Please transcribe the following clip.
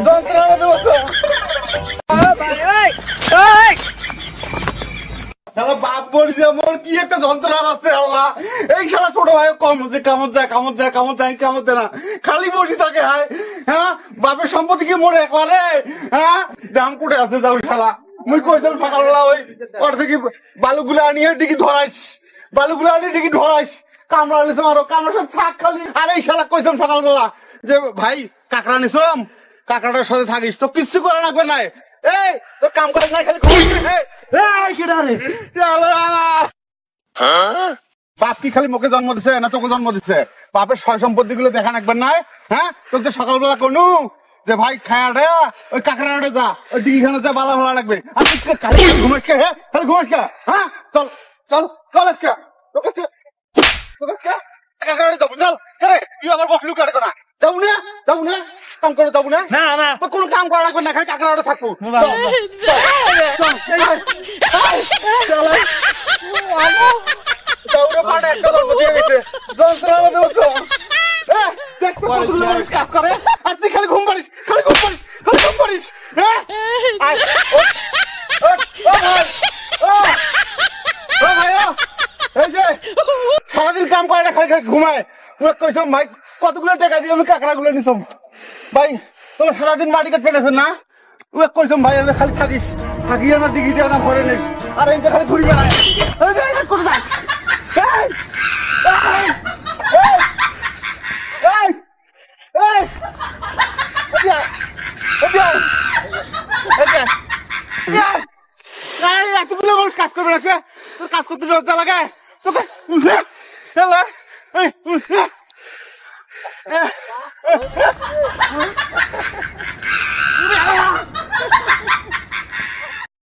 যন্ত্রণার মধ্যে বসো। বাপ পড়ছে মোর কি একটা যন্ত্রণা আছে আল্লাহ। এই শালা ছোট ভাই কামড় যায় না, খালি বসে থাকে। হ্যাঁ বাপের সম্পত্তি কি মোর একলা রে? হ্যাঁ দাম কুটে আছে যাও শালা। মুই কইছিলাম সকালবেলা ওর থেকে বালুগুলা আনিয়ে ডিগি ধরাইস, কামড়া নিছাম আরো কামড়ার সাথে শাক খালি। আর এই শালা কইছিলাম সকালবেলা যে ভাই কাঁকড়া নিছাম, কাঁকড়াটার সাথে থাকিস, তো কিচ্ছু করে রাখবে নাই। এই তোর কাম করে নাই, খালি বাপ কি খালি মুখে জন্ম দিছে না তোকে জন্ম দিছে? বাপের সয় সম্পত্তি গুলো দেখা রাখবেন নাই? হ্যাঁ তোকে তো সকালবেলা কোনো যে ভাই খায়াটা ওই কাঁকড়াটা যা ওই ডিগিখানে যা বালা ভালো লাগবে। আর খালি ঘুমাস কে? খালি ঘুমাস কে? হ্যাঁ চল চল চল আজকে তোকে কাঁকড়াটা যাবো। চল তুই আমার বসলু কাটে না, যাবো না কাম করে যাবো না। না তো কোনো কাম করা লাগবে না, খালি কাঁকড়াটা থাকবো। কাজ করে আর তুই খালি ঘুম পারিস। এই যে সারাদিন কাম করে না, খালি ঘুমায়। কইসম ভাই কতগুলো টাকা দিয়ে আমি কাঁকড়া গুলো নিছম। ভাই তোমার সারাদিন মাটি কাট পেটেছেন না? কইসম ভাই খালি থাকিস, থাকিয়ে আমার ডিগিটা না ভরে নিস। আর এই যে খালি ঘুরি বেড়ায় করে যাস। এতগুলো মানুষ কাজ করবে রাখছে, তোর কাজ করতে লজ্জা লাগে তোকে?